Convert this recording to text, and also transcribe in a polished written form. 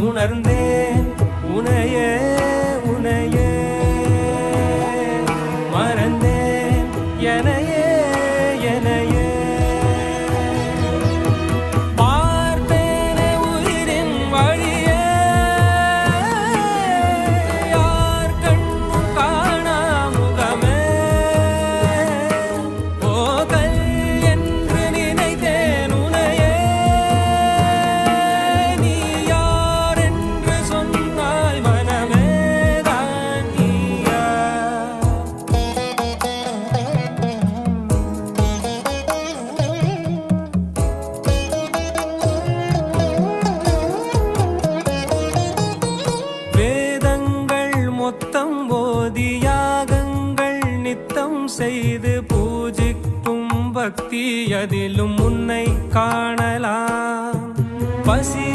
உணர்ந்தேன் உனையே உனையே மறந்தேன் எனையே எனையே பார்த்தேனே உயிரின் வழியே யார் கண்ணும் காணா முகமே போகல் என்று நினைத்தேன் உனையே நீ யார் என்று சொன்னால் மனமே தான் நீயா வேதங்கள் மொத்தம் ஓதி யாகங்கள் நித்தம் செய்து பூஜிக்கும் பக்தி அதிலும் உன்னை காணலாம் பசி